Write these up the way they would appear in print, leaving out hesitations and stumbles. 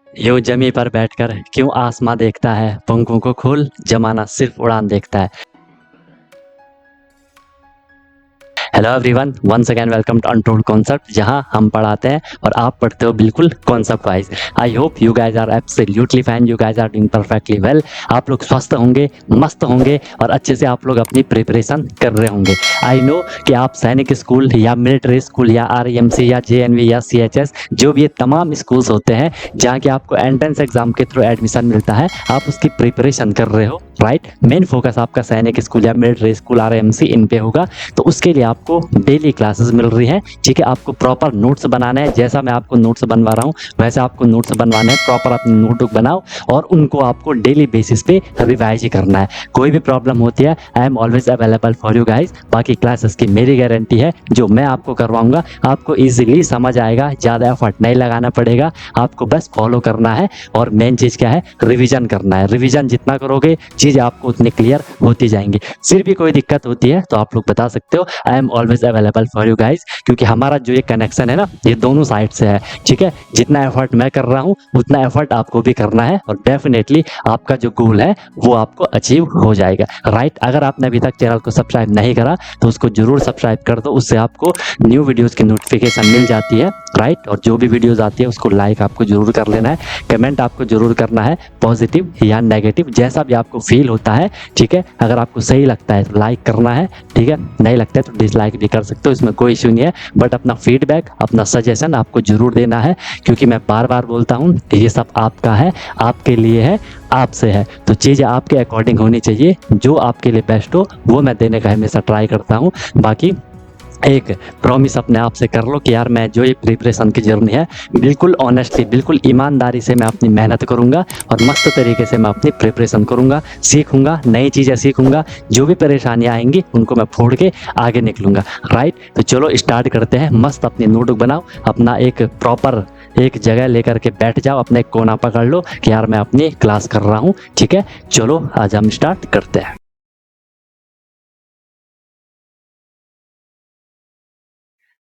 यूं जमी पर बैठकर क्यों आसमां देखता है, पंखों को खोल जमाना सिर्फ उड़ान देखता है। Hello everyone, once again welcome to untold concept, जहां हम पढ़ाते हैं और आप पढ़ते हो बिल्कुल concept wise. I hope you guys are absolutely fine, you guys are doing perfectly well. आप लोग स्वस्थ होंगे, मस्त होंगे और अच्छे से आप लोग अपनी प्रिपरेशन कर रहे होंगे। आई नो कि आप सैनिक स्कूल या मिलिट्री स्कूल या आरईएमसी या जेएनवी या सीएचएस, जो भी ये तमाम स्कूल्स होते हैं जहाँ के आपको एंट्रेंस एग्जाम के थ्रू एडमिशन मिलता है, आप उसकी प्रिपरेशन कर रहे हो, राइट। मेन फोकस आपका सैनिक स्कूल या मिलिट्री स्कूल आरईएमसी इन पे होगा। तो उसके लिए आपको डेली क्लासेस मिल रही हैं, ठीक है। आपको प्रॉपर नोट्स बनाना है, जैसा मैं आपको नोट्स बनवा रहा हूँ वैसे आपको नोट्स बनवाने हैं। प्रॉपर अपनी नोटबुक बनाओ और उनको आपको डेली बेसिस पे रिवाइज ही करना है। कोई भी प्रॉब्लम होती है, I am always available for you guys. बाकी क्लासेस की मेरी गारंटी है, जो मैं आपको करवाऊंगा आपको ईजिली समझ आएगा, ज़्यादा एफर्ट नहीं लगाना पड़ेगा, आपको बस फॉलो करना है। और मेन चीज़ क्या है, रिविजन करना है। रिविजन जितना करोगे चीज़ें आपको उतनी क्लियर होती जाएंगी। फिर भी कोई दिक्कत होती है तो आप लोग बता सकते हो, I am always available for you guys. क्योंकि हमारा जो ये कनेक्शन है ना, ये दोनों साइड से है, ठीक है। जितना एफर्ट मैं कर रहा हूँ उतना एफर्ट आपको भी करना है और डेफिनेटली आपका जो गोल है वो आपको अचीव हो जाएगा, राइट। अगर आपने अभी तक चैनल को सब्सक्राइब नहीं करा तो उसको जरूर सब्सक्राइब कर दो, उससे आपको न्यू वीडियोस की नोटिफिकेशन मिल जाती है, राइट। और जो भी वीडियोस आती है उसको लाइक आपको जरूर कर लेना है, कमेंट आपको जरूर करना है, पॉजिटिव या नेगेटिव जैसा भी आपको फील होता है, ठीक है। अगर आपको सही लगता है तो लाइक करना है, ठीक है। नहीं लगता है तो डिसलाइक भी कर सकते हो, इसमें कोई इश्यू नहीं है। बट अपना फीडबैक, अपना सजेशन आपको जरूर देना है, क्योंकि मैं बार बार बोलता हूँ ये सब आपका है, आपके लिए है, आपसे है। तो चीज़ें आपके अकॉर्डिंग होनी चाहिए, जो आपके लिए बेस्ट हो वो मैं देने का हमेशा ट्राई करता हूँ। बाकी एक प्रॉमिस अपने आप से कर लो कि यार मैं जो ये प्रिपरेशन की जर्नी है बिल्कुल ऑनेस्टली, बिल्कुल ईमानदारी से मैं अपनी मेहनत करूंगा और मस्त तरीके से मैं अपनी प्रिपरेशन करूंगा, सीखूंगा, नई चीज़ें सीखूंगा। जो भी परेशानियां आएंगी उनको मैं फोड़ के आगे निकलूंगा, राइट। तो चलो स्टार्ट करते हैं। मस्त अपनी नोटबुक बनाओ, अपना एक प्रॉपर एक जगह लेकर के बैठ जाओ, अपने एक कोना पकड़ लो कि यार मैं अपनी क्लास कर रहा हूँ, ठीक है। चलो आज हम स्टार्ट करते हैं।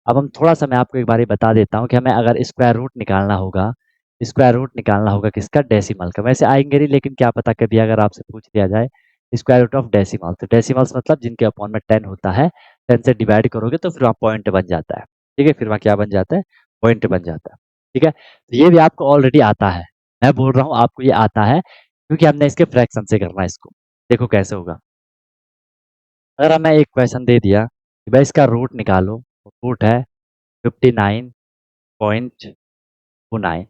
अब हम थोड़ा-सा मैं आपको एक बारी बता देता हूँ कि हमें अगर स्क्वायर रूट निकालना होगा, स्क्वायर रूट निकालना होगा किसका? डेसिमल का। वैसे आएँगे नहीं, लेकिन क्या पता कभी अगर आपसे पूछ लिया जाए स्क्वायर रूट ऑफ डेसिमल, तो डेसिमल्स मतलब जिनके अपॉन में 10 होता है, 10 से डिवाइड करोगे तो फिर वहाँ पॉइंट बन जाता है, ठीक है? फिर वहाँ क्या बन जाता है? पॉइंट बन जाता है, ठीक है? तो ये भी आपको ऑलरेडी आता है। मैं बोल रहा हूँ आपको ये आता है क्योंकि हमने इसके फ्रैक्शन से करना है इसको। देखो कैसे होगा। अगर हमें एक क्वेश्चन दे दिया कि भाई इसका रूट निकालो, रूट है 59.29,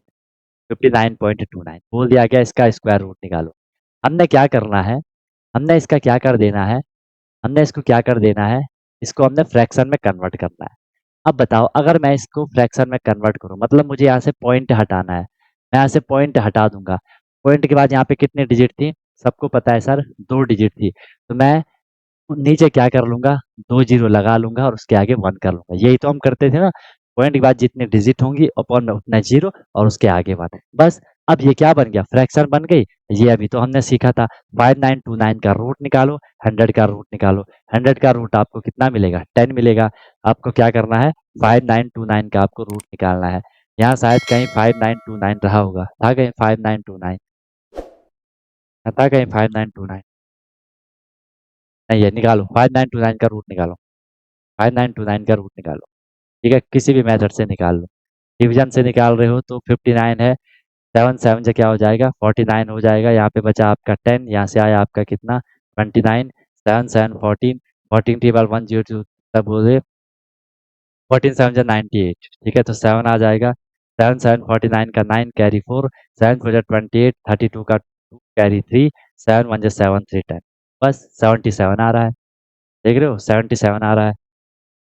59.29 बोल दिया गया, इसका स्क्वायर रूट निकालो। हमने क्या करना है, हमने इसका क्या कर देना है, हमने इसको क्या कर देना है, इसको हमने फ्रैक्शन में कन्वर्ट करना है। अब बताओ, अगर मैं इसको फ्रैक्शन में कन्वर्ट करूं, मतलब मुझे यहाँ से पॉइंट हटाना है, मैं यहाँ से पॉइंट हटा दूंगा। पॉइंट के बाद यहाँ पे कितनी डिजिट थी? सबको पता है सर, 2 डिजिट थी। तो मैं नीचे क्या कर लूंगा, 2 जीरो लगा लूंगा और उसके आगे 1 कर लूंगा। यही तो हम करते थे ना, पॉइंट के बाद जितनी डिजिट होंगी अपॉन में उतना जीरो और उसके आगे 1। बस अब ये क्या बन गया, फ्रैक्शन बन गई। ये अभी तो हमने सीखा था, 5929 का रूट निकालो, 100 का रूट निकालो। 100 का रूट आपको कितना मिलेगा? 10 मिलेगा। आपको क्या करना है, 5929 का आपको रूट निकालना है। यहाँ शायद कहीं 5929 रहा होगा, था कहीं 5929, था कहीं 5929? नहीं है, निकालो 5929 का रूट निकालो, 5929 का रूट निकालो, ठीक है। किसी भी मेथड से निकाल लो। डिवीजन से निकाल रहे हो तो 59 है, 7 7 से क्या हो जाएगा, 49 हो जाएगा। यहाँ पे बचा आपका 10, यहाँ से आया आपका कितना, 29। 7 7 14, 14 टेबल 102 तब बोले 14 7 98, ठीक है। तो 7 आ जाएगा, 7 7 49 का 9 कैरी 4, 7 4 28, 32 का 2 कैरी 3, 7 1 7 3 10, बस 77 आ रहा है। देख रहे हो, 77 आ रहा है।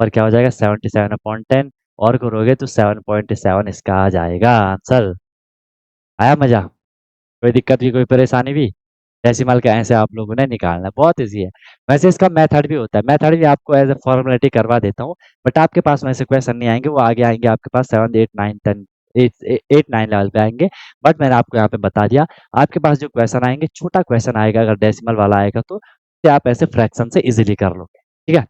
और क्या हो जाएगा, 77/10 और करोगे तो 7.7 इसका आ जाएगा आंसर। आया मजा? कोई दिक्कत भी, कोई परेशानी भी? डेसिमल का ऐसे आप लोगों ने निकालना है, बहुत इजी है। वैसे इसका मेथड भी होता है, मेथड भी आपको एज ए फॉर्मेलिटी करवा देता हूँ। बट आपके पास वैसे क्वेश्चन नहीं आएंगे, वो आगे आएंगे आपके पास 7 8 9 10 8 9 लेवल पे आएंगे। बट मैंने आपको यहाँ पे बता दिया, आपके पास जो क्वेश्चन आएंगे, छोटा क्वेश्चन आएगा अगर डेसिमल वाला आएगा तो, उससे आप ऐसे फ्रैक्शन से इजिली कर लोगे, ठीक है।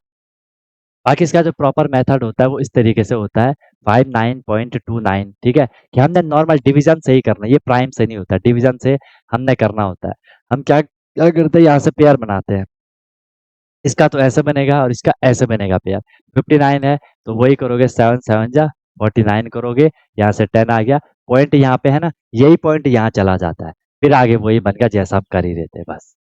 बाकी इसका जो प्रॉपर मेथड होता है वो इस तरीके से होता है 59.29, ठीक है, कि हमने नॉर्मल डिवीजन से ही करना है, ये प्राइम से नहीं होता, डिवीजन से हमने करना होता है। हम क्या क्या करते हैं, यहाँ से पेयर बनाते हैं, इसका तो ऐसे बनेगा और इसका ऐसे बनेगा पेयर। 59 है तो वही करोगे, 7 7 जा 49 करोगे, यहाँ से 10 आ गया, पॉइंट यहाँ पे है ना, यही पॉइंट यहाँ चला जाता है, फिर आगे वही बन गया जैसा हम कर ही रहे थे बस।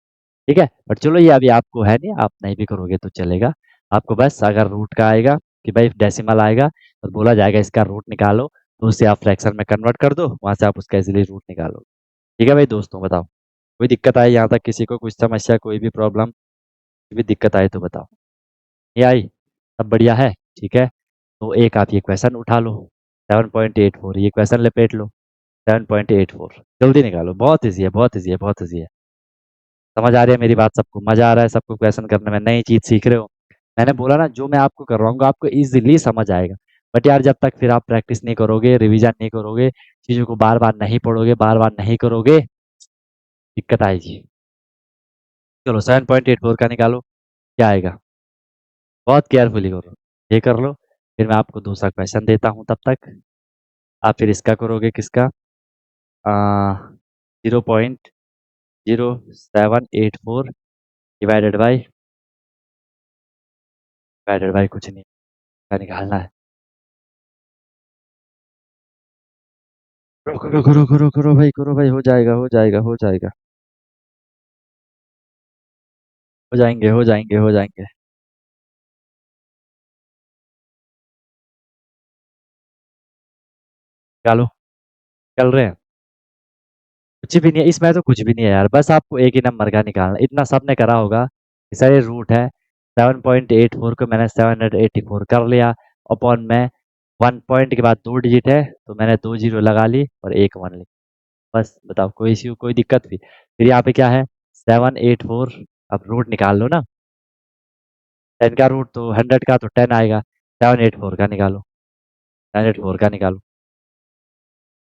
ठीक है, बट चलो ये अभी आपको है नहीं, आप नहीं भी करोगे तो चलेगा। आपको बस अगर रूट का आएगा कि भाई डेसिमल आएगा और बोला जाएगा इसका रूट निकालो, तो उससे आप फ्रैक्शन में कन्वर्ट कर दो, वहां से आप उसका इजीली रूट निकालो। ठीक है भाई दोस्तों, बताओ कोई दिक्कत आई यहाँ तक, किसी को कुछ समस्या, कोई भी प्रॉब्लम, कोई भी दिक्कत आई तो बताओ। ये आई, सब बढ़िया है। ठीक है, तो एक आप ये क्वेश्चन उठा लो, 7.84, ये क्वेश्चन लपेट लो, 7.84 जल्दी निकालो, बहुत ईजी है, बहुत ईजी है, बहुत ईजी है। समझ आ रही है मेरी बात, सबको मजा आ रहा है, सबको क्वेश्चन करने में, नई चीज सीख रहे हो। मैंने बोला ना, जो मैं आपको करवाऊंगा आपको इजीली समझ आएगा। बट यार जब तक फिर आप प्रैक्टिस नहीं करोगे, रिवीजन नहीं करोगे, चीजों को बार बार नहीं पढ़ोगे, बार बार नहीं करोगे, दिक्कत आएगी। चलो 7.84 का निकालो, क्या आएगा, बहुत केयरफुली करो, ये कर लो, फिर मैं आपको दूसरा क्वेश्चन देता हूँ, तब तक आप फिर इसका करोगे, किसका, 0.0784 डिवाइडेड बाई कुछ नहीं, का निकालना है। करो करो करो करो भाई, हो जाएगा हो जाएगा हो जाएगा, हो जाएंगे हो जाएंगे हो जाएंगे। चलो, चल रहे हैं, कुछ भी नहीं है इसमें, तो कुछ भी नहीं है यार, बस आपको एक ही नंबर का निकालना है। इतना सबने करा होगा, कि सर ये रूट है, 7.84 को मैंने 784 कर लिया, अपॉन में 1 पॉइंट के बाद 2 डिजिट है, तो मैंने 2 जीरो लगा ली और एक 1 ली। बस बताओ, कोई इश्यू, कोई दिक्कत भी, फिर यहाँ पे क्या है, 784, अब रूट निकाल लो ना, 10 का रूट तो 100 का तो 10 आएगा, 784 का निकालो, 784 का निकालो,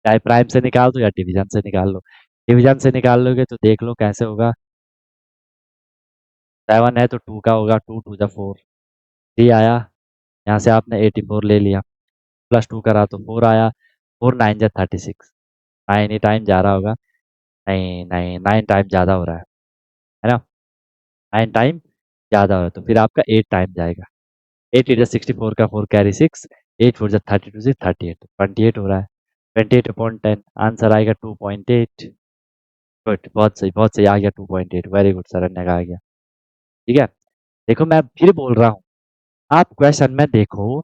चाहे प्राइम से निकाल दो या डिवीजन से निकाल लो, डिवीजन से निकाल लोगे तो देख लो कैसे होगा, 7 है तो 2 का होगा, 2 2 जा 4, 3 आया, यहाँ से आपने 84 ले लिया, प्लस 2 करा तो 4 आया, 4 9 जा 36, 9 ही टाइम जा रहा होगा, नहीं नहीं 9 टाइम ज़्यादा हो रहा है ना, 9 टाइम ज़्यादा हो रहा है, तो फिर आपका 8 टाइम जाएगा, 8 8 जा 64 का 4 कैरी 6, 8 4 जा 32 से 38, 28 हो रहा है, 28 अपॉन 10, आंसर आएगा 2.8। गुड, बहुत सही आ गया, 2.8, वेरी गुड सर, अन्य का आ गया। ठीक है, देखो मैं फिर बोल रहा हूँ, आप क्वेश्चन में देखो,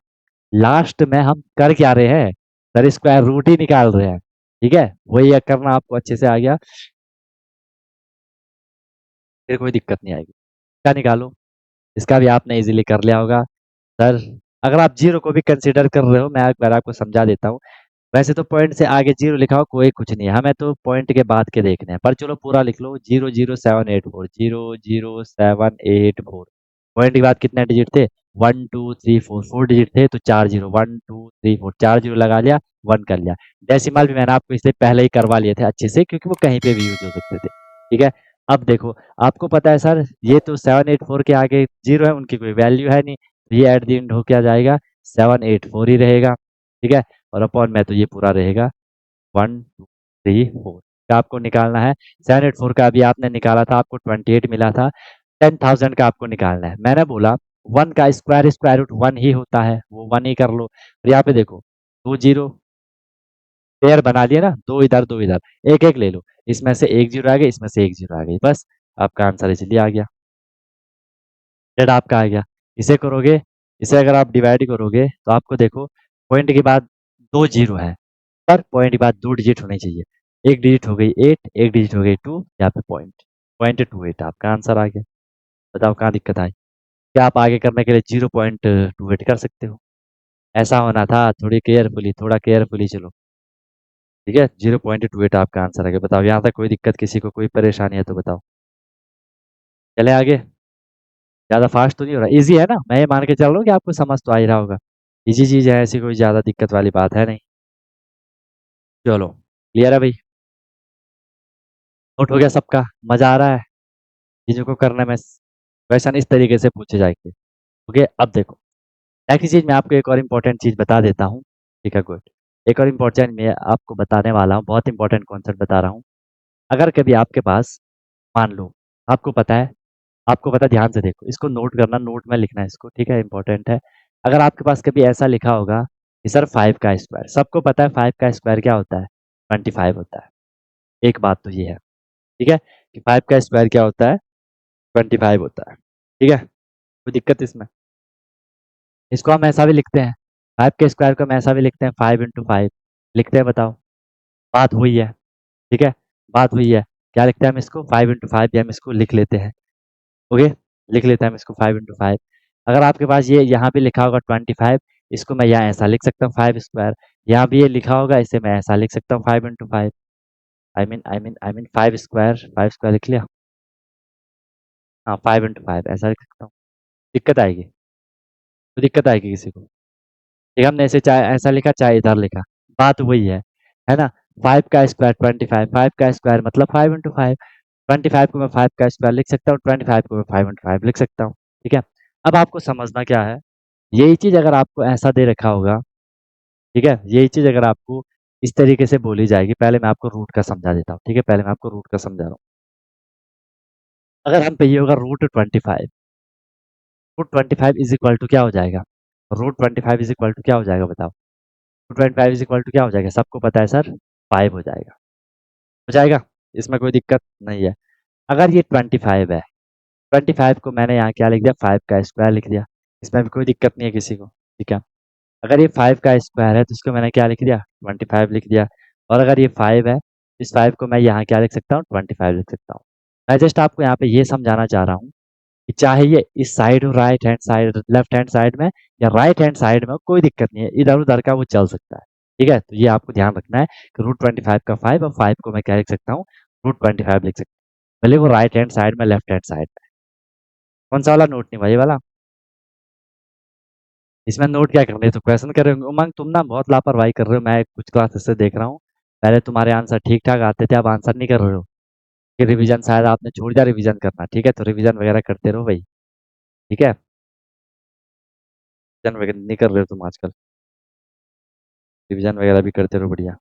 लास्ट में हम कर क्या रहे हैं, सर स्क्वायर रूट ही निकाल रहे हैं। ठीक है, वही करना आपको अच्छे से आ गया, फिर कोई दिक्कत नहीं आएगी। इसका निकालो, इसका भी आपने इजीली कर लिया होगा। सर अगर आप जीरो को भी कंसीडर कर रहे हो, मैं एक बार आपको समझा देता हूँ, वैसे तो पॉइंट से आगे जीरो लिखा हो कोई कुछ नहीं है, हमें तो पॉइंट के बाद के देखने हैं, पर चलो पूरा लिख लो, 00784, 00784, पॉइंट के बाद कितने डिजिट थे, 1 2 3 4, 4 डिजिट थे, तो 4 जीरो, 1 2 3 4, 4 जीरो लगा लिया, 1 कर लिया। डेसिमल भी मैंने आपको इससे पहले ही करवा लिए थे अच्छे से, क्योंकि वो कहीं पे भी यूज हो सकते थे। ठीक है, अब देखो, आपको पता है सर ये तो 784 के आगे जीरो है, उनकी कोई वैल्यू है नहीं, तो ये एट द एंड हो क्या जाएगा, 784 ही रहेगा। ठीक है, और अपॉन में तो ये पूरा रहेगा 1 2 3 4 का आपको निकालना है। 784 का अभी आपने निकाला था, आपको 28 मिला था, 10,000 का आपको निकालना है। मैंने बोला 1 का स्क्वायर स्क्वायर रूट 1 ही होता है, वो 1 ही कर लो। और यहाँ पे देखो, 2 जीरो पेयर बना लिए ना, दो इधर, एक एक ले लो, इसमें से एक जीरो आ गया, इसमें से एक जीरो आ गई, बस आपका आंसर इसलिए आ गया, डेट आपका आ गया। इसे करोगे, इसे अगर आप डिवाइड करोगे तो आपको देखो, पॉइंट के बाद 2 जीरो है, पर पॉइंट के बाद 2 डिजिट होनी चाहिए, एक डिजिट हो गई 8, एक डिजिट हो गई 2, यहाँ पे पॉइंट 0.28 आपका आंसर आ गया। बताओ कहाँ दिक्कत आई, क्या आप आगे करने के लिए 0.28 कर सकते हो, ऐसा होना था, थोड़ा केयरफुली चलो। ठीक है, 0.28 आपका आंसर आ गया। बताओ यहाँ तक कोई दिक्कत, किसी को कोई परेशानी है तो बताओ, चले आगे। ज़्यादा फास्ट तो नहीं हो रहा, इजी है ना, मैं ये मान के चल रहा हूँ कि आपको समझ तो आ ही रहा होगा, इजी चीज़ है, ऐसी कोई ज़्यादा दिक्कत वाली बात है नहीं। चलो, क्लियर है भाई, नोट हो गया सबका, मज़ा आ रहा है चीज़ों को करने में, क्वेश्चन इस तरीके से पूछे जाएंगे। ओके, अब देखो, नेक्स्ट चीज़ मैं आपको एक और इम्पोर्टेंट चीज़ बता देता हूँ। ठीक है, गुड। एक और इम्पोर्टेंट मैं आपको बताने वाला हूँ, बहुत इंपॉर्टेंट कॉन्सेप्ट बता रहा हूँ। अगर कभी आपके पास मान लो आपको पता है, ध्यान से देखो, इसको नोट करना, नोट में लिखना है इसको, ठीक है, इंपॉर्टेंट है। अगर आपके पास कभी ऐसा लिखा होगा कि सर 5 का स्क्वायर, सबको पता है 5 का स्क्वायर क्या होता है? 25 होता है। एक बात तो ये है, ठीक है, कि 5 का स्क्वायर क्या होता है? 25 होता है। ठीक है, कोई दिक्कत इसमें? इसको हम ऐसा भी लिखते हैं, 5 के स्क्वायर को हम ऐसा भी लिखते हैं, 5 इंटू 5 लिखते हैं, बताओ। बात हुई है, ठीक है, बात हुई है। क्या लिखते हैं हम इसको? 5 इंटू 5, या हम इसको लिख लेते हैं। ओके, लिख लेते हैं हम इसको 5 इंटू 5। अगर आपके पास ये यहाँ भी लिखा होगा 25, इसको मैं यहाँ ऐसा लिख सकता हूँ 5 स्क्वायर। यहाँ भी ये लिखा होगा, इसे मैं ऐसा लिख सकता हूँ 5 इंटू 5। आई मीन 5 स्क्वायर लिख लिया। हाँ, 5 इंटू 5 ऐसा लिख सकता हूँ। दिक्कत आएगी? तो दिक्कत आएगी किसी को? ठीक है, हमने ऐसे चाहे ऐसा लिखा चाहे इधर लिखा, बात वही है ना? 5 का स्क्वायर 25, 5 का स्क्वायर मतलब 5 इंटू 5। 25 को मैं 5 का स्क्वायर लिख सकता हूँ, 25 को मैं 5 इंटू 5 लिख सकता हूँ। ठीक है, अब आपको समझना क्या है, यही चीज़ अगर आपको ऐसा दे रखा होगा, ठीक है, यही चीज़ अगर आपको इस तरीके से बोली जाएगी, पहले मैं आपको रूट का समझा देता हूँ, ठीक है, पहले मैं आपको रूट का समझा रहा हूँ। अगर हम पे ये होगा root 25, root 25 is equal to क्या हो जाएगा? रूट 25 इज इक्वल टू क्या हो जाएगा, बताओ? रूट 25 इज इक्वल टू क्या हो जाएगा? सबको पता है सर, 5 हो जाएगा, इसमें कोई दिक्कत नहीं है। अगर ये 25 है, 25 को मैंने यहाँ क्या लिख दिया? 5 का स्क्वायर लिख दिया, इसमें भी कोई दिक्कत नहीं है किसी को, ठीक है। अगर ये 5 का स्क्वायर है तो इसको मैंने क्या लिख दिया? 25 लिख दिया। और अगर ये 5 है, इस 5 को मैं यहाँ क्या लिख सकता हूँ? 25 लिख सकता हूँ। मैं जस्ट आपको यहाँ पे ये समझाना चाह रहा हूँ कि चाहे ये इस साइड हो, right hand side, left hand side में, या राइट हैंड साइड में हो, कोई दिक्कत नहीं है, इधर उधर का वो चल सकता है। ठीक है, तो ये आपको ध्यान रखना है कि रूट 25 का 5 और 5 को मैं क्या लिख सकता हूँ? रूट 25 लिख सकता हूँ, भले वो राइट हैंड साइड में, लेफ्ट हैंड साइड में। कौन सा वाला नोट नहीं भाई? ये वाला? इसमें नोट क्या करने, तो क्वेश्चन कर रहे हो उमंग, तुम ना बहुत लापरवाही कर रहे हो, मैं कुछ क्लासेस से देख रहा हूँ, पहले तुम्हारे आंसर ठीक ठाक आते थे, अब आंसर नहीं कर रहे हो। कि रिवीजन शायद आपने छोड़ दिया रिवीजन करना, ठीक है, तो रिवीजन वगैरह करते रहो भाई, ठीक है, रिवीजन वगैरह नहीं कर रहे हो तुम आजकल, रिवीजन वगैरह भी करते रहो, बढ़िया।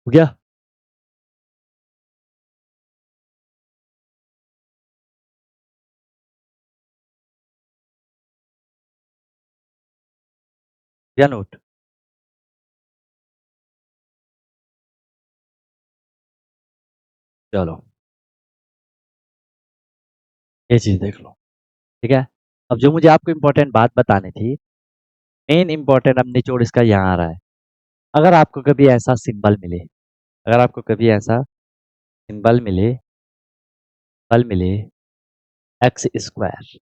हो गया? या नोट? चलो, ये चीज देख लो, ठीक है। अब जो मुझे आपको इम्पोर्टेंट बात बतानी थी, मेन इम्पोर्टेंट, अब निचोड़ इसका यहाँ आ रहा है। अगर आपको कभी ऐसा सिंबल मिले, अगर आपको कभी ऐसा सिंबल मिले, बल मिले एक्स स्क्वायर,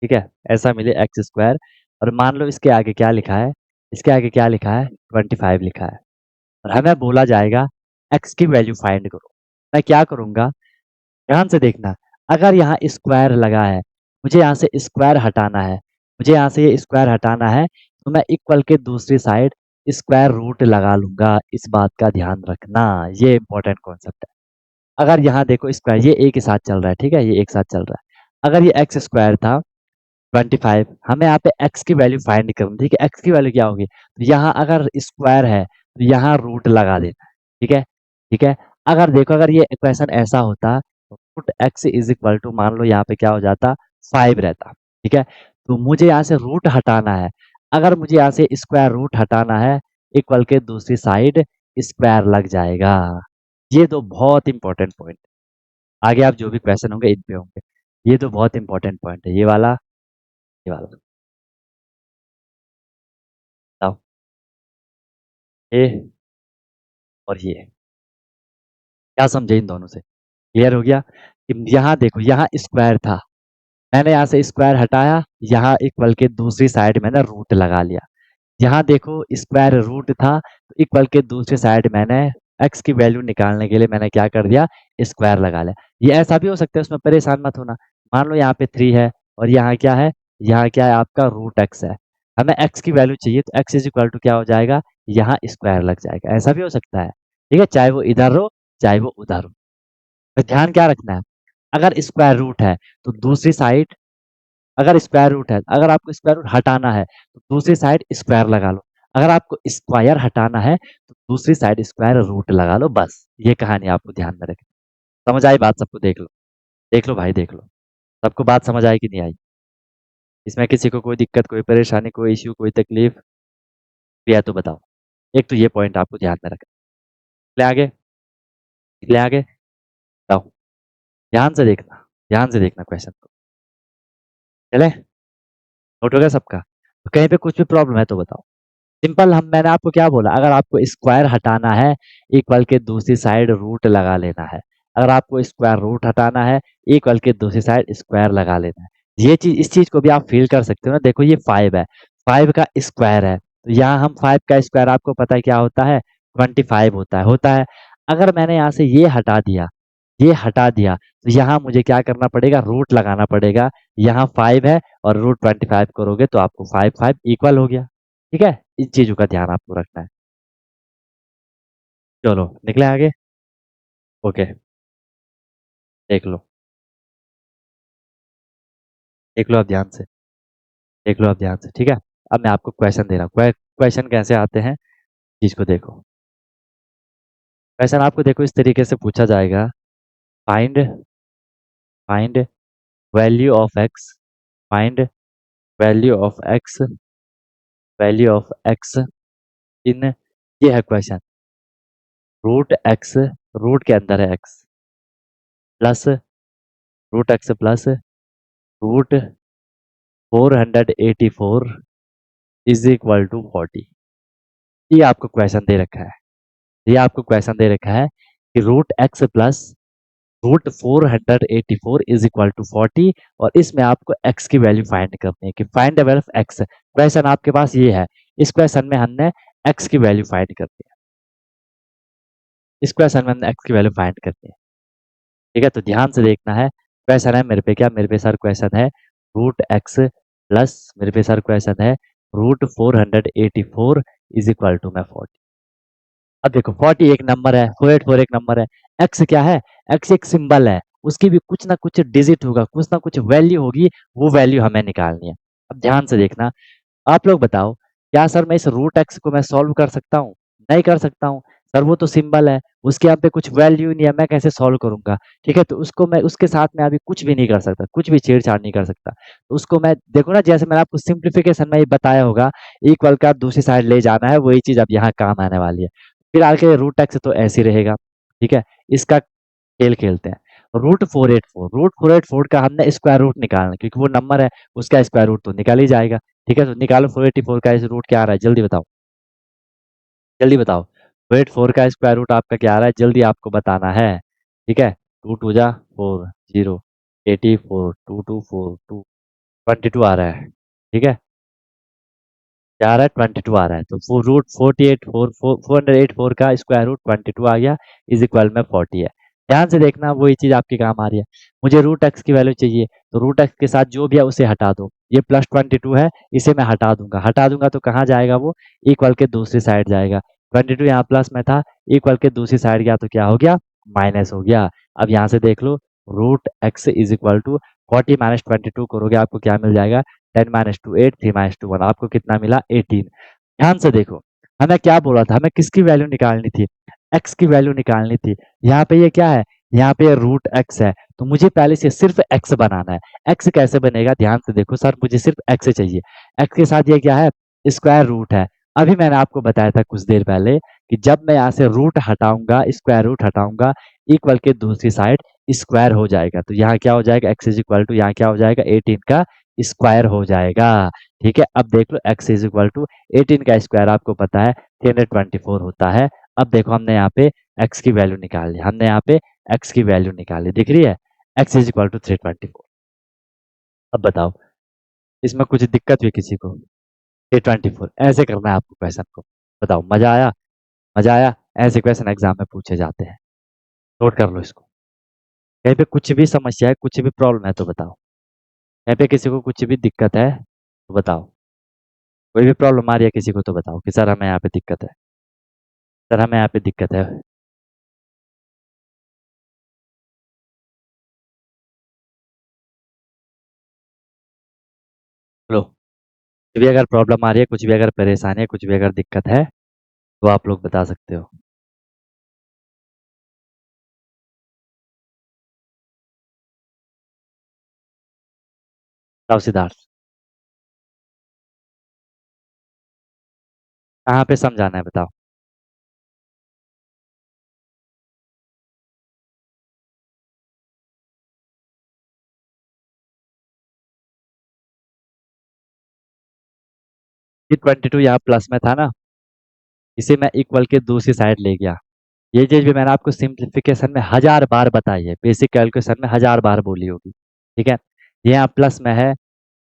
ठीक है, ऐसा मिले एक्स स्क्वायर, और मान लो इसके आगे क्या लिखा है? इसके आगे क्या लिखा है? 25 लिखा है, और हमें बोला जाएगा एक्स की वैल्यू फाइंड करो। मैं क्या करूंगा, ध्यान से देखना। अगर यहाँ स्क्वायर लगा है, मुझे यहाँ से स्क्वायर हटाना है, मुझे यहाँ से ये स्क्वायर हटाना है, तो मैं इक्वल के दूसरी साइड स्क्वायर रूट लगा लूंगा, इस बात का ध्यान रखना, ये इंपॉर्टेंट कॉन्सेप्ट है। अगर यहाँ देखो स्क्वायर, ये एक ही साथ चल रहा है, ठीक है, ये एक साथ चल रहा है। अगर ये एक्स स्क्वायर था 25, हमें यहाँ पे एक्स की वैल्यू फाइंड करनी, ठीक है, एक्स की वैल्यू क्या होगी? तो यहाँ अगर स्क्वायर है तो यहाँ रूट लगा देना, ठीक है, ठीक है। अगर देखो, अगर ये इक्वेशन ऐसा होता तो root x is equal to, मान लो यहाँ पे क्या हो जाता? 5 रहता, ठीक है। तो मुझे यहाँ से रूट हटाना है, अगर मुझे यहाँ से स्क्वायर रूट हटाना है, इक्वल के दूसरी साइड स्क्वायर लग जाएगा। ये दो बहुत इंपॉर्टेंट पॉइंट, आगे आप जो भी क्वेश्चन होंगे इन पे होंगे, ये तो बहुत इंपॉर्टेंट पॉइंट है, ये वाला, ये वाला। बताओ, ये और ये, क्या समझे इन दोनों से? क्लियर हो गया कि यहाँ देखो, यहाँ स्क्वायर था, मैंने यहाँ से स्क्वायर हटाया, यहाँ इक्वल के दूसरी साइड मैंने रूट लगा लिया। यहाँ देखो स्क्वायर रूट था, तो इक्वल के दूसरी साइड मैंने एक्स की वैल्यू निकालने के लिए मैंने क्या कर दिया? स्क्वायर लगा लिया। ये ऐसा भी हो सकता है, उसमें परेशान मत होना। मान लो यहाँ पे 3 है, और यहाँ क्या है? यहाँ क्या है? आपका रूट एक्स है। हमें एक्स की वैल्यू चाहिए, तो एक्स इज इक्वल टू क्या हो जाएगा? यहाँ स्क्वायर लग जाएगा, ऐसा भी हो सकता है, ठीक है, चाहे वो इधर हो चाहे वो उधर हो। तो ध्यान क्या रखना है, अगर स्क्वायर रूट है तो दूसरी साइड, अगर स्क्वायर रूट है, अगर आपको स्क्वायर रूट हटाना है तो दूसरी साइड स्क्वायर लगा लो, अगर आपको स्क्वायर हटाना है तो दूसरी साइड स्क्वायर रूट लगा लो, बस ये कहानी आपको ध्यान में रखनी। समझ आई बात सबको? देख लो भाई, देख लो सबको बात समझ आई कि नहीं आई? इसमें किसी को कोई दिक्कत, कोई परेशानी, कोई इश्यू, कोई तकलीफ भी है तो बताओ। एक तो ये पॉइंट आपको ध्यान में रखना। ले आगे, ले आगे, बताओ। ध्यान से देखना, ध्यान से देखना क्वेश्चन को। चले, नोट हो गया सबका? तो कहीं पे कुछ भी प्रॉब्लम है तो बताओ। सिंपल, हम मैंने आपको क्या बोला, अगर आपको स्क्वायर हटाना है इक्वल के दूसरी साइड रूट लगा लेना है, अगर आपको स्क्वायर रूट हटाना है इक्वल के दूसरी साइड स्क्वायर लगा लेना है। ये चीज, इस चीज को भी आप फील कर सकते हो ना। देखो ये 5 है, 5 का स्क्वायर है, तो यहाँ हम 5 का स्क्वायर आपको पता है क्या होता है, 25 होता है। अगर मैंने यहाँ से ये हटा दिया, ये हटा दिया, तो यहाँ मुझे क्या करना पड़ेगा, रूट लगाना पड़ेगा। यहाँ 5 है और रूट 25 करोगे तो आपको 5 5 इक्वल हो गया। ठीक है, इन चीजों का ध्यान आपको रखना है। चलो निकले आगे। ओके, देख लो, देख लो आप ध्यान से, देख लो आप ध्यान से, ठीक है। अब मैं आपको क्वेश्चन दे रहा हूँ, क्वेश्चन कैसे आते हैं चीज को देखो। क्वेश्चन आपको देखो इस तरीके से पूछा जाएगा, find find value of x, find value of x, value of x in, ये है क्वेश्चन, रूट एक्स, रूट के अंदर है x, plus root x plus root 484 is equal to 40। ये आपको क्वेश्चन दे रखा है, ये आपको क्वेश्चन दे रखा है कि root x plus root 484 is equal to 40, और इसमें आपको एक्स की वैल्यू फाइंड करनी है कि find the value of x. Question आपके पास ये है, इस क्वेश्चन में हमने एक्स की वैल्यू फाइंड करनी है, इस क्वेश्चन में हमने एक्स की वैल्यू फाइंड करनी है। ठीक है, तो ध्यान से देखना है। क्वेश्चन है मेरे पे क्या, मेरे पे सर क्वेश्चन है रूट एक्स प्लस, मेरे पे सर क्वेश्चन है रूट 484 इज इक्वल टू में 40। अब देखो 40 एक नंबर है, 484 एक नंबर है, एक्स क्या है, एक्स एक सिंबल है, उसकी भी कुछ ना कुछ डिजिट होगा, कुछ ना कुछ वैल्यू होगी, वो वैल्यू हमें निकालनी है। अब ध्यान से देखना, आप लोग बताओ, क्या सर मैं इस रूट एक्स को मैं सॉल्व कर सकता हूँ? नहीं कर सकता हूँ सर, वो तो सिंबल है, उसके यहाँ पे कुछ वैल्यू नहीं है, मैं कैसे सॉल्व करूंगा? ठीक है, तो उसको मैं, उसके साथ में अभी कुछ भी नहीं कर सकता, कुछ भी छेड़छाड़ नहीं कर सकता। तो उसको मैं देखो ना, जैसे मैंने आपको सिंप्लीफिकेशन में ही बताया होगा, इक्वल का दूसरी साइड ले जाना है, वही चीज अब यहाँ काम आने वाली है। फिर आगे रूट एक्स तो ऐसे ही रहेगा। ठीक है, इसका खेल खेलते हैं। रूट 484 का हमने स्क्वायर रूट निकालना है, क्योंकि वो नंबर है, उसका स्क्वायर रूट तो निकाल ही जाएगा। ठीक है, तो निकालो 484 का इस रूट क्या आ रहा है, जल्दी बताओ, जल्दी बताओ। 484 का स्क्वायर रूट आपका क्या आ रहा है, जल्दी आपको बताना है। ठीक है, 2 टू जा 4, 0, 84, 2242, 22 आ रहा है। ठीक है, क्या आ रहा है, 22 आ रहा है, तो रूट 484 का स्क्वायर रूट 22 आ गया, इज इक्वल में 40 है। ध्यान से देखना, वही चीज आपके काम आ रही है। मुझे रूट एक्स की वैल्यू चाहिए, तो रूट एक्स के साथ जो भी है उसे हटा दो, ये प्लस 22 है, इसे मैं हटा दूंगा, हटा दूंगा तो कहाँ जाएगा वो, इक्वल के दूसरी साइड जाएगा। 22 यहाँ प्लस में था, इक्वल के दूसरी साइड गया तो क्या हो गया, माइनस हो गया। अब यहाँ से देख लो, root x is equal to 40 minus 22 करोगे, आपको क्या मिल जाएगा, 10 माइनस टू 8, 3 माइनस टू 1, आपको कितना मिला, 18। ध्यान से देखो, हमें क्या बोला था, हमें किसकी वैल्यू निकालनी थी, एक्स की वैल्यू निकालनी थी। यहाँ पे ये क्या है, यहाँ पे रूट एक्स है, तो मुझे पहले से सिर्फ एक्स बनाना है। एक्स कैसे बनेगा, ध्यान से देखो, सर मुझे सिर्फ एक्स चाहिए, एक्स के साथ ये क्या है, स्क्वायर रूट है। अभी मैंने आपको बताया था कुछ देर पहले कि जब मैं यहाँ से रूट हटाऊंगा, स्क्वायर रूट हटाऊंगा, इक्वल के दूसरी साइड स्क्वायर हो जाएगा, तो यहाँ क्या हो जाएगा, एक्स इज इक्वल टू, यहाँ क्या हो जाएगा, 18 का स्क्वायर हो जाएगा। ठीक है, अब देख लो, एक्स इज इक्वल टू 18 का स्क्वायर आपको पता है 324 होता है। अब देखो हमने यहाँ पे एक्स की वैल्यू निकाल ली, हमने यहाँ पे एक्स की वैल्यू निकाली, दिख रही है, एक्स इज इक्वल टू 324। अब बताओ, इसमें कुछ दिक्कत हुई किसी को? 324 ऐसे करना है आपको क्वेश्चन को। बताओ, मजा आया? मजा आया? ऐसे क्वेश्चन एग्जाम में पूछे जाते हैं, नोट कर लो इसको। कहीं पे कुछ भी समस्या है, कुछ भी प्रॉब्लम है तो बताओ, कहीं पे किसी को कुछ भी दिक्कत है तो बताओ, कोई भी प्रॉब्लम आ रही है किसी को तो बताओ कि सर हमें यहाँ पे दिक्कत है, सर हमें यहाँ पे दिक्कत है। कुछ भी अगर प्रॉब्लम आ रही है, कुछ भी अगर परेशानी है, कुछ भी अगर दिक्कत है तो आप लोग बता सकते हो। बताओ सिद्धार्थ, कहाँ पे समझाना है बताओ। ये 22 यहाँ प्लस में था ना, इसे मैं इक्वल के दूसरी साइड ले गया। ये चीज भी मैंने आपको सिंप्लीफिकेशन में 1000 बार बताई है, बेसिक कैलकुलेशन में 1000 बार बोली होगी। ठीक है, ये यहाँ प्लस में है,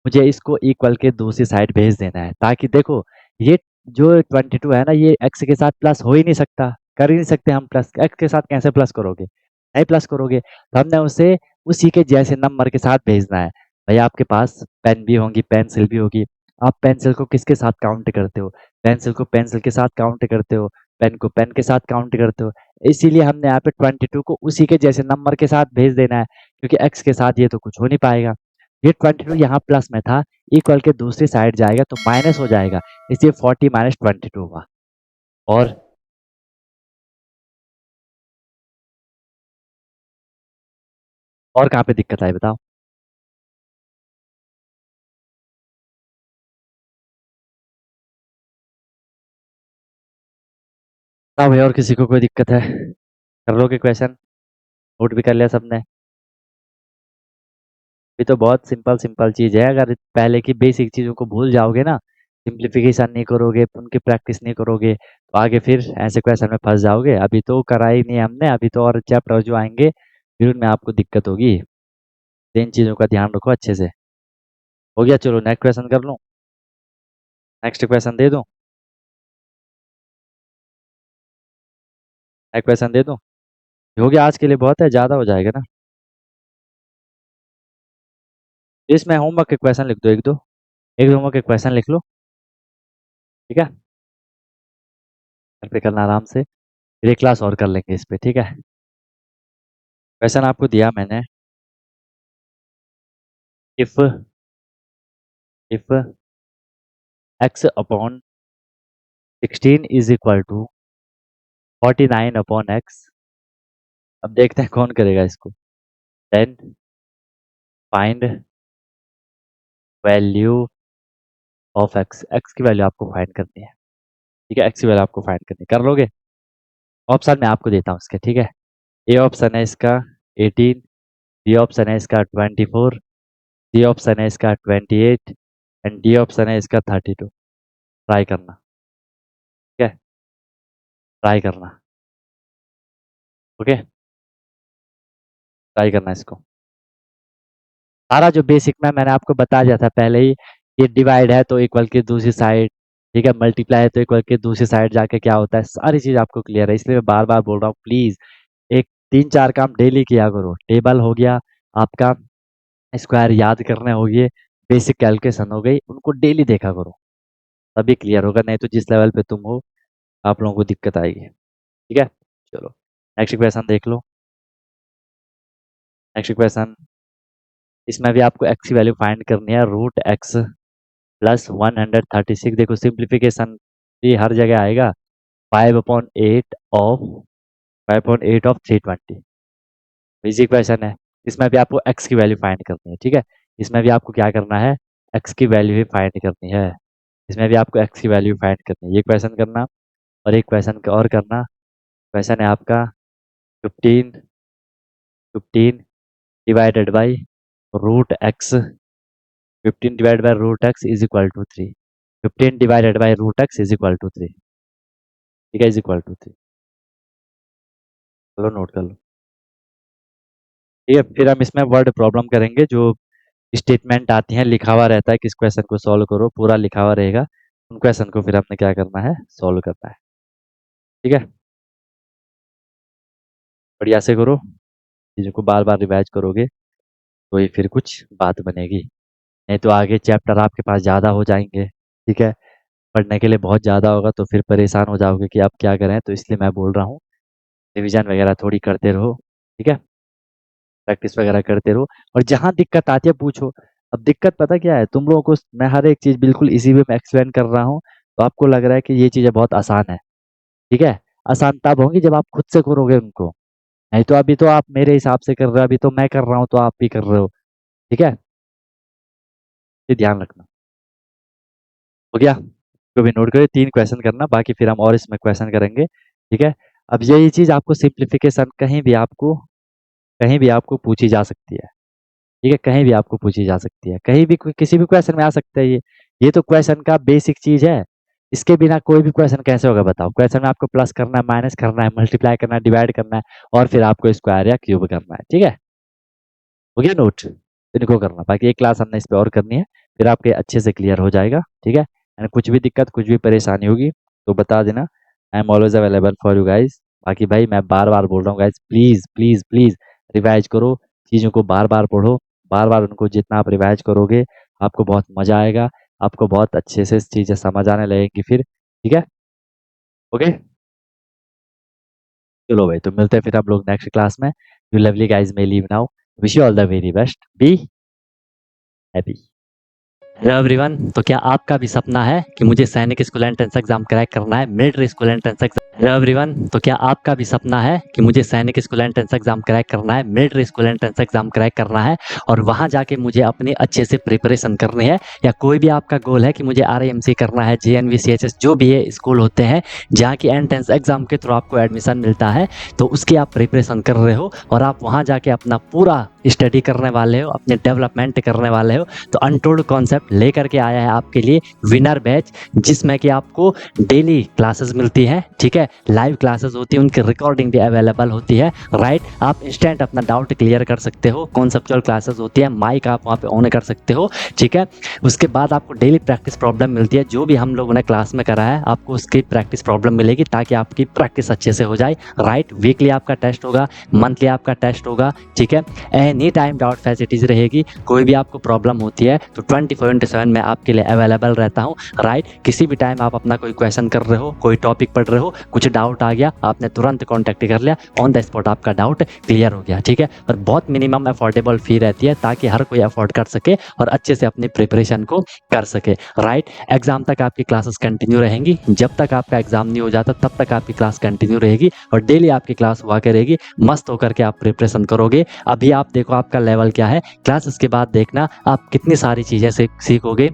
मुझे इसको इक्वल के दूसरी साइड भेज देना है, ताकि देखो ये जो 22 है ना, ये एक्स के साथ प्लस हो ही नहीं सकता, कर ही नहीं सकते हम प्लस। एक्स के साथ कैसे प्लस करोगे, नहीं प्लस करोगे, तो हमने उसे उसी के जैसे नंबर के साथ भेजना है। भाई आपके पास पेन भी होंगी, पेंसिल भी होगी, आप पेंसिल को किसके साथ काउंट करते हो, पेंसिल को पेंसिल के साथ काउंट करते हो, पेन को पेन के साथ काउंट करते हो। इसीलिए हमने यहाँ पे 22 को उसी के जैसे नंबर के साथ भेज देना है, क्योंकि एक्स के साथ ये तो कुछ हो नहीं पाएगा। ये 22 यहाँ प्लस में था, इक्वल के दूसरी साइड जाएगा तो माइनस हो जाएगा, इसलिए 40 माइनस 22 हुआ। और और कहाँ पे दिक्कत आई बताओ। बताओ भाई, और किसी को कोई दिक्कत है? कर लोगे क्वेश्चन? नोट भी कर लिया सबने? ये तो बहुत सिंपल सिंपल चीज है, अगर पहले की बेसिक चीजों को भूल जाओगे ना, सिंप्लीफिकेशन नहीं करोगे, उनकी प्रैक्टिस नहीं करोगे, तो आगे फिर ऐसे क्वेश्चन में फंस जाओगे। अभी तो करा ही नहीं हमने, अभी तो और चैप्टर जो आएंगे फिर उनमें आपको दिक्कत होगी। तो इन चीजों का ध्यान रखो अच्छे से। हो गया, चलो नेक्स्ट क्वेश्चन कर लूँ। नेक्स्ट क्वेश्चन दे दूँ? नेक्स्ट क्वेश्चन दे दूँ? हो गया, आज के लिए बहुत है, ज़्यादा हो जाएगा ना। इसमें होमवर्क के क्वेश्चन लिख दो, एक दो, एक दो होमवर्क के क्वेश्चन लिख लो। ठीक है, घर पे करना आराम से, फिर एक क्लास और कर लेंगे इस पे। ठीक है, क्वेश्चन आपको दिया मैंने, if if x upon 16 is equal to 49 upon x. अब देखते हैं कौन करेगा इसको। Then find value of x, x की वैल्यू आपको फाइंड करनी है। ठीक है, एक्स की वैल्यू आपको फाइंड करनी है, कर लोगे? ऑप्शन मैं आपको देता हूँ इसके, ठीक है। ए ऑप्शन है इसका 18, बी ऑप्शन है इसका 24, सी ऑप्शन है इसका 28 एंड डी ऑप्शन है इसका 32। ट्राई करना। ठीक है, ट्राई करना। ओके, ट्राई करना इसको। सारा जो बेसिक में मैंने आपको बता दिया था पहले ही, ये डिवाइड है तो इक्वल की दूसरी साइड, ठीक है, मल्टीप्लाई है तो इक्वल की दूसरी साइड जाके क्या होता है, सारी चीज आपको क्लियर है, इसलिए मैं बार बार बोल रहा हूँ प्लीज एक 3 4 काम डेली किया करो। टेबल हो गया आपका, स्क्वायर याद करने हो गए, बेसिक कैलकुलेशन हो गई, उनको डेली देखा करो, तभी क्लियर होगा, नहीं तो जिस लेवल पे तुम हो आप लोगों को दिक्कत आएगी। ठीक है, चलो नेक्स्ट क्वेश्चन देख लो। नेक्स्ट क्वेश्चन, इसमें भी आपको एक्स की वैल्यू फाइंड करनी है, रूट एक्स प्लस 136। देखो सिंप्लीफिकेशन ये हर जगह आएगा, 5/8 ऑफ 5/8 ऑफ 320। इजी क्वेश्चन है, इसमें भी आपको एक्स की वैल्यू फाइंड करनी है। ठीक है, इसमें भी आपको क्या करना है, एक्स की वैल्यू ही फाइंड करनी है। इसमें भी आपको एक्स की वैल्यू फाइंड करनी है, ये क्वेश्चन करना और एक क्वेश्चन और करना। क्वेश्चन है आपका 15 15 divided by root x, 15 divided by root x is equal to 3। 15 divided by root x is equal to 3। ठीक है, इज इक्वल टू 3। चलो नोट कर लो। ठीक है, फिर हम इसमें वर्ड प्रॉब्लम करेंगे, जो स्टेटमेंट आती हैं, लिखा हुआ रहता है किस क्वेश्चन को सॉल्व करो, पूरा लिखा हुआ रहेगा, उन क्वेश्चन को फिर हमने क्या करना है, सॉल्व करना है। ठीक है, बढ़िया से करो, चीज़ों को बार बार रिवाइज करोगे तो ये फिर कुछ बात बनेगी, नहीं तो आगे चैप्टर आपके पास ज़्यादा हो जाएंगे। ठीक है, पढ़ने के लिए बहुत ज़्यादा होगा तो फिर परेशान हो जाओगे कि आप क्या करें, तो इसलिए मैं बोल रहा हूँ रिवीजन वगैरह थोड़ी करते रहो। ठीक है, प्रैक्टिस वगैरह करते रहो, और जहाँ दिक्कत आती है पूछो। अब दिक्कत पता क्या है, तुम लोगों को मैं हर एक चीज बिल्कुल इसी वे में एक्सप्लेन कर रहा हूँ, तो आपको लग रहा है कि ये चीजें बहुत आसान है। ठीक है, आसान तब होंगी जब आप खुद से करोगे उनको, नहीं तो अभी तो आप मेरे हिसाब से कर रहे हो, अभी तो मैं कर रहा हूँ तो आप भी कर रहे हो। ठीक है, ये ध्यान रखना। हो गया? को भी नोट करो, 3 क्वेश्चन करना, बाकी फिर हम और इसमें क्वेश्चन करेंगे। ठीक है, अब यही चीज आपको सिंप्लीफिकेशन कहीं भी आपको पूछी जा सकती है। ठीक है, कहीं भी आपको पूछी जा सकती है, कहीं भी किसी भी क्वेश्चन में आ सकता है ये तो क्वेश्चन का बेसिक चीज है। इसके बिना कोई भी क्वेश्चन कैसे होगा बताओ? क्वेश्चन में आपको प्लस करना है, माइनस करना है, मल्टीप्लाई करना है, डिवाइड करना है, और फिर आपको स्क्वायर या क्यूब करना है। ठीक है, हो गया नोट? इनको करना, बाकी एक क्लास हमने इस पे और करनी है, फिर आपके अच्छे से क्लियर हो जाएगा। ठीक है, एंड कुछ भी दिक्कत, कुछ भी परेशानी होगी तो बता देना, I am always available for you guys. बाकी भाई मैं बार बार बोल रहा हूँ guys, please please please revise करो, चीज़ों को बार बार पढ़ो, बार बार उनको जितना आप रिवाइज करोगे आपको बहुत मजा आएगा, आपको बहुत अच्छे से चीज़ें समझ आने लगेंगी फिर। ठीक है, ओके, चलो भाई, तो मिलते हैं फिर हम लोग नेक्स्ट क्लास में। You lovely guys may leave now, wish you all the very best, be happy. Hello everyone, तो क्या आपका भी सपना है कि मुझे सैनिक स्कूल एंट्रेंस एग्जाम क्रैक करना है, military school entrance exam? Hello everyone, तो क्या आपका भी सपना है कि मुझे सैनिक स्कूल एंट्रेंस एग्जाम क्रैक करना है, military school entrance exam crack करना है, और वहां जाके मुझे अपनी अच्छे से प्रिपरेशन करनी है? या कोई भी आपका गोल है कि मुझे RIMC करना है, JNV CHS जो भी ये स्कूल होते हैं जहाँ की एंट्रेंस एग्जाम के थ्रू आपको एडमिशन मिलता है, तो उसकी आप प्रिपरेशन कर रहे हो और आप वहाँ जाके अपना पूरा स्टडी करने वाले हो, अपने डेवलपमेंट करने वाले हो, तो अनटोल्ड कॉन्सेप्ट लेकर के आया है आपके लिए विनर बैच, जिसमें कि आपको डेली क्लासेस मिलती है। ठीक है, लाइव क्लासेस होती है, उनकी रिकॉर्डिंग भी अवेलेबल होती है। राइट, आप इंस्टेंट अपना डाउट क्लियर कर सकते हो, कॉन्सेप्चुअल क्लासेस होती है, माइक आप वहाँ पे ऑन कर सकते हो। ठीक है, उसके बाद आपको डेली प्रैक्टिस प्रॉब्लम मिलती है, जो भी हम लोगों ने क्लास में करा है आपको उसकी प्रैक्टिस प्रॉब्लम मिलेगी ताकि आपकी प्रैक्टिस अच्छे से हो जाए। राइट, वीकली आपका टेस्ट होगा, मंथली आपका टेस्ट होगा। ठीक है, एनी टाइम डाउट फैसिलिटीज रहेगी, कोई भी आपको प्रॉब्लम होती है तो 24/7 मैं आपके लिए अवेलेबल रहता हूँ। राइट, किसी भी टाइम आप अपना कोई क्वेश्चन कर रहे हो, कोई टॉपिक पढ़ रहे हो, कुछ डाउट आ गया, आपने तुरंत कॉन्टैक्ट कर लिया, ऑन द स्पॉट आपका डाउट क्लियर हो गया। ठीक है, और बहुत मिनिमम अफोर्डेबल फी रहती है ताकि हर कोई अफोर्ड कर सके और अच्छे से अपनी प्रिपरेशन को कर सके। राइट, एग्जाम तक आपकी क्लासेस कंटिन्यू रहेंगी, जब तक आपका एग्जाम नहीं हो जाता तब तक आपकी क्लास कंटिन्यू रहेगी और डेली आपकी क्लास हुआ करेगी। मस्त होकर के आप प्रिपरेशन करोगे। अभी आप देखो आपका लेवल क्या है, क्लासेस के बाद देखना आप कितनी सारी चीज़ें सीखोगे,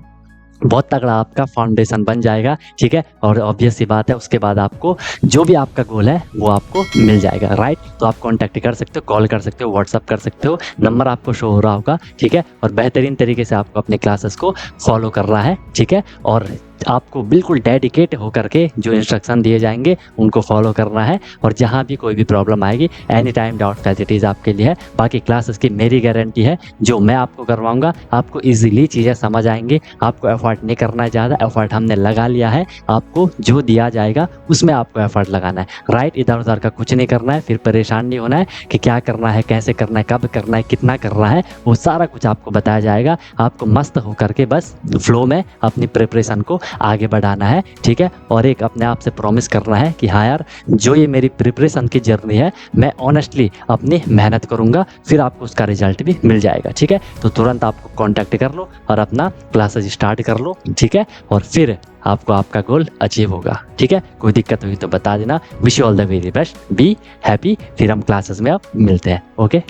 बहुत तगड़ा आपका फाउंडेशन बन जाएगा। ठीक है, और ऑब्वियस सी बात है उसके बाद आपको जो भी आपका गोल है वो आपको मिल जाएगा। राइट, तो आप कांटेक्ट कर सकते हो, कॉल कर सकते हो, व्हाट्सअप कर सकते हो, नंबर आपको शो हो रहा होगा। ठीक है, और बेहतरीन तरीके से आपको अपने क्लासेस को फॉलो करना है। ठीक है, और आपको बिल्कुल डेडिकेट होकर के जो इंस्ट्रक्शन दिए जाएंगे उनको फॉलो करना है, और जहाँ भी कोई भी प्रॉब्लम आएगी एनी टाइम डाउट फैसिलिटीज़ आपके लिए है। बाकी क्लासेस की मेरी गारंटी है, जो मैं आपको करवाऊंगा आपको इजीली चीज़ें समझ आएंगी, आपको एफर्ट नहीं करना है ज़्यादा, एफर्ट हमने लगा लिया है, आपको जो दिया जाएगा उसमें आपको एफर्ट लगाना है। राइट, इधर उधर का कुछ नहीं करना है, फिर परेशान नहीं होना है कि क्या करना है, कैसे करना है, कब करना है, कितना करना है, वो सारा कुछ आपको बताया जाएगा। आपको मस्त होकर के बस फ्लो में अपनी प्रिपरेशन को आगे बढ़ाना है। ठीक है, और एक अपने आप से प्रॉमिस करना है कि हाँ यार, जो ये मेरी प्रिपरेशन की जर्नी है मैं ऑनेस्टली अपनी मेहनत करूंगा, फिर आपको उसका रिजल्ट भी मिल जाएगा। ठीक है, तो तुरंत आपको कांटेक्ट कर लो और अपना क्लासेस स्टार्ट कर लो। ठीक है, और फिर आपको आपका गोल अचीव होगा। ठीक है, कोई दिक्कत हुई तो बता देना। Wish you all the very best, be happy. फिर हम क्लासेस में अब मिलते हैं। ओके।